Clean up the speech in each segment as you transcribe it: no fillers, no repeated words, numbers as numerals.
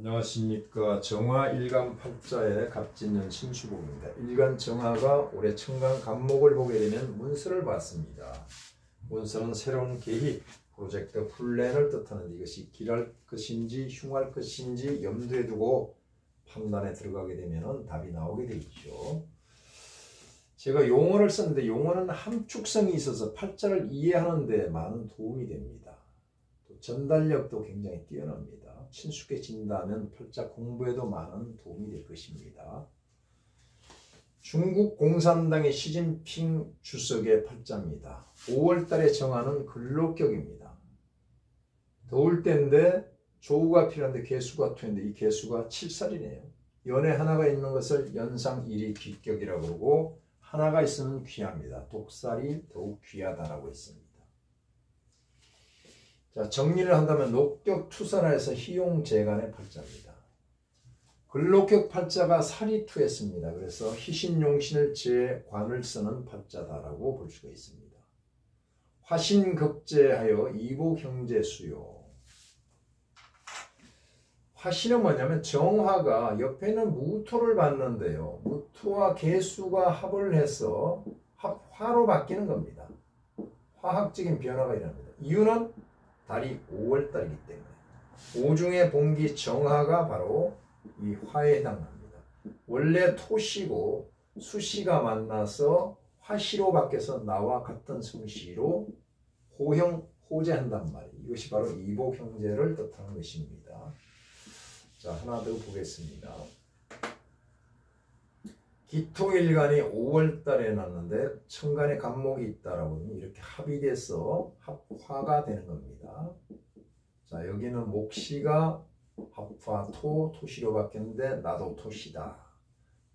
안녕하십니까. 정화 일간 팔자의 갑진년 신수복입니다. 일간 정화가 올해 천간 간목을 보게 되면 문서를 받습니다. 문서는 새로운 계획, 프로젝트, 플랜을 뜻하는데 이것이 길할 것인지 흉할 것인지 염두에 두고 판단에 들어가게 되면 답이 나오게 되어 있죠. 제가 용어를 썼는데 용어는 함축성이 있어서 팔자를 이해하는 데 많은 도움이 됩니다. 또 전달력도 굉장히 뛰어납니다. 친숙해진다면 팔자 공부에도 많은 도움이 될 것입니다. 중국 공산당의 시진핑 주석의 팔자입니다. 5월달에 정하는 근록격입니다. 더울 때인데 조우가 필요한데 개수가 투인데 이 개수가 7살이네요. 연에 하나가 있는 것을 연상 1이 귀격이라고 그러고 하나가 있으면 귀합니다. 독살이 더욱 귀하다라고 했습니다. 자, 정리를 한다면 녹격 투살해서 희용재간의 팔자입니다. 근록격 팔자가 살이 투했습니다. 그래서 희신용신을 제 관을 쓰는 팔자다라고 볼 수가 있습니다. 화신극제하여 이복형제수요. 화신은 뭐냐면 정화가 옆에 있는 무토를 봤는데요. 무토와 개수가 합을 해서 화로 바뀌는 겁니다. 화학적인 변화가 일어납니다. 이유는 달이 5월달이기 때문에 오중의 봉기 정화가 바로 이 화에 해당합니다. 원래 토시고 수시가 만나서 화시로 바뀌어서 나와 같은 성씨로 호형, 호재한단 말이에요. 이것이 바로 이복형제를 뜻하는 것입니다. 자, 하나 더 보겠습니다. 기토일간이 5월달에 났는데 천간에 간목이 있다라고 하면 이렇게 합의돼서 합화가 되는 겁니다. 자, 여기는 목시가 합화 토시로 바뀌었는데 나도 토시다.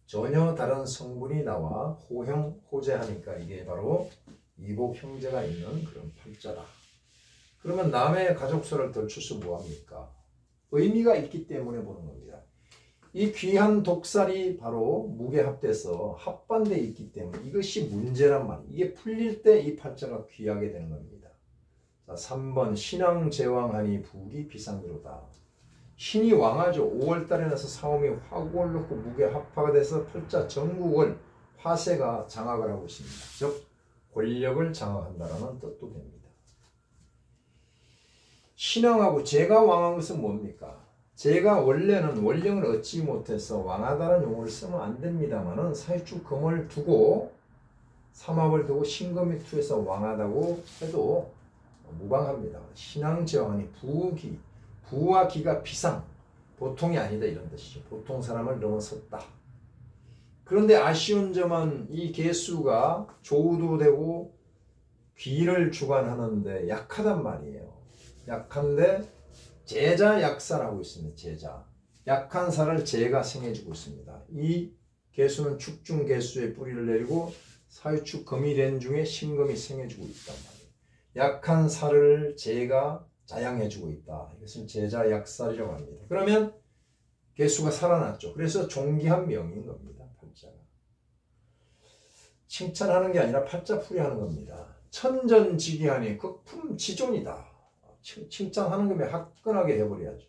전혀 다른 성분이 나와 호형 호재하니까 이게 바로 이복 형제가 있는 그런 팔자다. 그러면 남의 가족수를 덜쳐서 뭐합니까? 의미가 있기 때문에 보는 겁니다. 이 귀한 독살이 바로 무게합돼서 합반되어 있기 때문에 이것이 문제란 말이에요. 이게 풀릴 때 이 팔자가 귀하게 되는 겁니다. 자, 3번 신왕제왕하니 북이 비상으로다. 신이 왕하죠. 5월달에 나서 사오미 화국을 놓고 무게합화가 돼서 팔자 전국을 화세가 장악을 하고 있습니다. 즉 권력을 장악한다는 뜻도 됩니다. 신왕하고 제가 왕한 것은 뭡니까? 제가 원래는 원령을 얻지 못해서 왕하다는 용어를 쓰면 안 됩니다만은 사유축 금을 두고 삼합을 두고 신금이 투해서 왕하다고 해도 무방합니다. 신왕제왕하니 부기, 부와 기가 비상, 보통이 아니다 이런 뜻이죠. 보통 사람을 넘어섰다. 그런데 아쉬운 점은 이 개수가 조우도 되고 귀를 주관하는데 약하단 말이에요. 약한데 제자 약살하고 있습니다. 제자. 약한 살을 제가 생해주고 있습니다. 이 개수는 축중 개수의 뿌리를 내리고 사유축 금이 된 중에 신금이 생해주고 있단 말이에요. 약한 살을 제가 자양해주고 있다. 이것은 제자 약살이라고 합니다. 그러면 개수가 살아났죠. 그래서 존귀한 명인 겁니다. 팔자가. 칭찬하는 게 아니라 팔자풀이하는 겁니다. 천전지기하니 극품지존이다. 칭찬하는 거면 화끈하게 해버려야죠.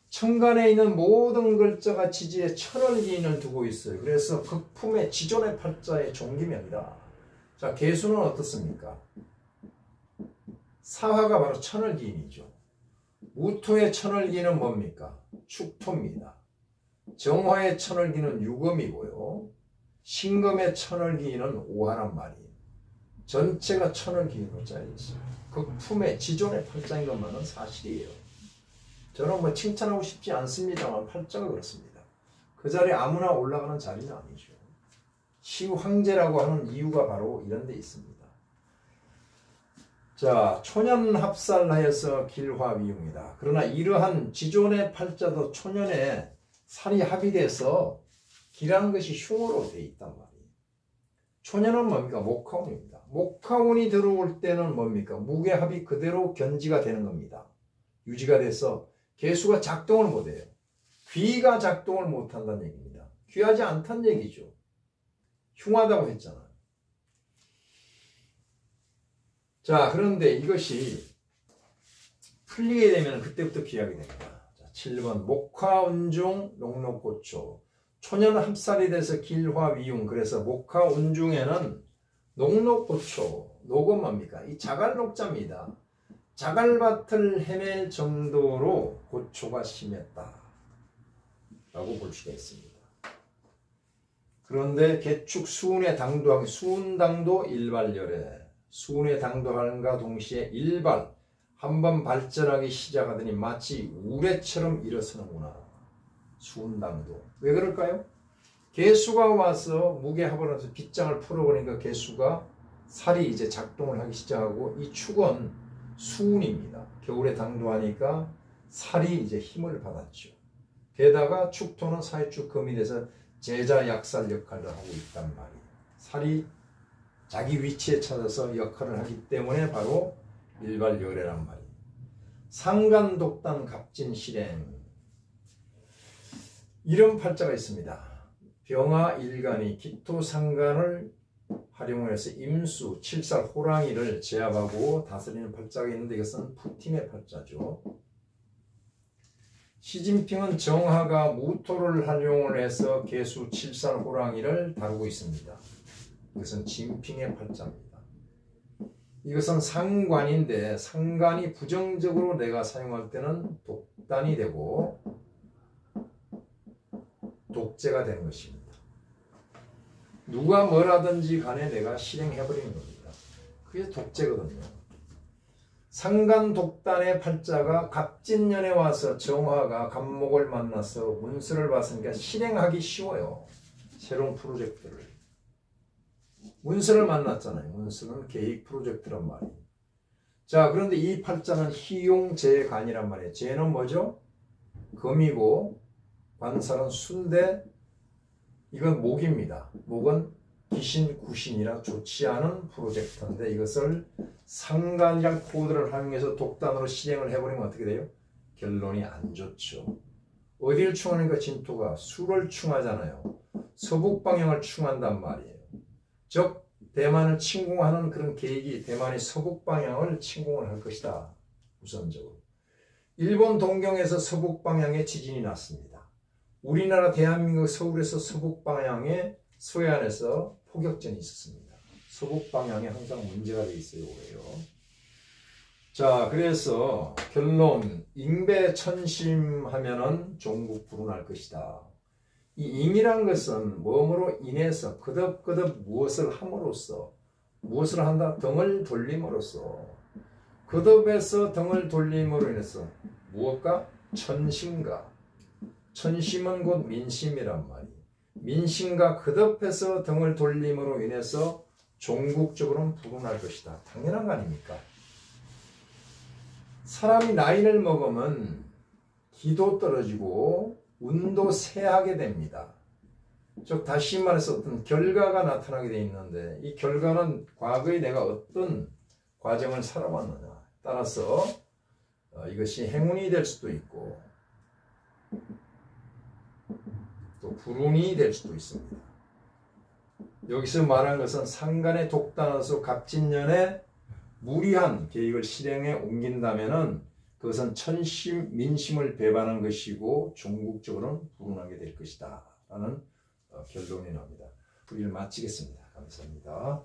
천간에 있는 모든 글자가 지지에 천을기인을 두고 있어요. 그래서 극품의 지존의 팔자의 종기명이다. 자, 개수는 어떻습니까? 사화가 바로 천을기인이죠. 무토의 천을기는 뭡니까? 축토입니다. 정화의 천을기는 유금이고요. 신금의 천을기는 오화란 말이에요. 전체가 천을기인으로 짜여있어요. 극품의 지존의 팔자인 것만은 사실이에요. 저는 뭐 칭찬하고 싶지 않습니다만 팔자가 그렇습니다. 그 자리에 아무나 올라가는 자리는 아니죠. 시황제라고 하는 이유가 바로 이런 데 있습니다. 자, 초년합살하여서 길화위용이다. 그러나 이러한 지존의 팔자도 초년에 살이 합의돼서 길한 것이 흉으로 되어 있단 말이에요. 초년은 뭡니까? 목화운입니다. 목화운이 들어올 때는 뭡니까? 무게합이 그대로 견지가 되는 겁니다. 유지가 돼서 개수가 작동을 못해요. 귀가 작동을 못한다는 얘기입니다. 귀하지 않다는 얘기죠. 흉하다고 했잖아요. 자, 그런데 이것이 풀리게 되면 그때부터 귀하게 됩니다. 자, 7번 목화운중 녹록고초. 초년 합살이 돼서 길화위용. 그래서 목화운중에는 녹록고초. 녹은 뭡니까? 이 자갈녹자입니다. 자갈밭을 헤맬 정도로 고초가 심했다 라고 볼 수가 있습니다. 그런데 개축 수운의 당도하기, 수운당도 일발열애. 수운의 당도함과 동시에 일발, 한번 발전하기 시작하더니 마치 우레처럼 일어서는구나. 수운당도. 왜 그럴까요? 개수가 와서 무게합을 해서 빗장을 풀어버리니까 개수가 살이 이제 작동을 하기 시작하고, 이 축은 수운입니다. 겨울에 당도하니까 살이 이제 힘을 받았죠. 게다가 축토는 사회축 금이 돼서 제자 약살 역할을 하고 있단 말이에요. 살이 자기 위치에 찾아서 역할을 하기 때문에 바로 일발열애란 말이에요. 상간독단 갑진실행. 이런 팔자가 있습니다. 병화일간이 기토상간을 활용해서 임수, 칠살, 호랑이를 제압하고 다스리는 팔자가 있는데 이것은 푸틴의 팔자죠. 시진핑은 정화가 무토를 활용을 해서 개수, 칠살, 호랑이를 다루고 있습니다. 이것은 진핑의 팔자입니다. 이것은 상관인데 상관이 부정적으로 내가 사용할 때는 독단이 되고 독재가 되는 것입니다. 누가 뭐라든지 간에 내가 실행해버리는 겁니다. 그게 독재거든요. 상간 독단의 팔자가 갑진년에 와서 정화가 갑목을 만나서 운수를 봤으니까 실행하기 쉬워요. 새로운 프로젝트를. 운수를 만났잖아요. 운수는 계획 프로젝트란 말이에요. 자, 그런데 이 팔자는 희용재간이란 말이에요. 재는 뭐죠? 금이고 관살은 순대. 이건 목입니다. 목은 귀신, 구신이라 좋지 않은 프로젝트인데 이것을 상간이란 코드를 활용해서 독단으로 실행을 해버리면 어떻게 돼요? 결론이 안 좋죠. 어디를 충하니까 진토가 수를 충하잖아요. 서북 방향을 충한단 말이에요. 즉 대만을 침공하는 그런 계획이 대만이 서북 방향을 침공을 할 것이다. 우선적으로. 일본 동경에서 서북 방향에 지진이 났습니다. 우리나라 대한민국 서울에서 서북 방향에 서해안에서 포격전이 있었습니다. 서북 방향에 항상 문제가 돼 있어요. 그래요. 자, 그래서 결론, 임배천심하면은 종국 불운할 것이다. 이 임이란 것은 몸으로 인해서 그덕그덕 무엇을 함으로써, 무엇을 한다? 등을 돌림으로써, 그덕에서 등을 돌림으로 인해서 무엇과? 천심과. 천심은 곧 민심이란 말이에요. 민심과 그덕에서 등을 돌림으로 인해서 종국적으로는 불운할 것이다. 당연한 거 아닙니까? 사람이 나이를 먹으면 기도 떨어지고 운도 쇠하게 됩니다. 즉 다시 말해서 어떤 결과가 나타나게 돼 있는데 이 결과는 과거에 내가 어떤 과정을 살아왔느냐 따라서 이것이 행운이 될 수도 있고 또 불운이 될 수도 있습니다. 여기서 말한 것은 상간의 독단에서 갑진년에 무리한 계획을 실행에 옮긴다면은 그것은 천심, 민심을 배반한 것이고 종국적으로는 불운하게 될 것이다 라는 결론이 납니다. 우리를 마치겠습니다. 감사합니다.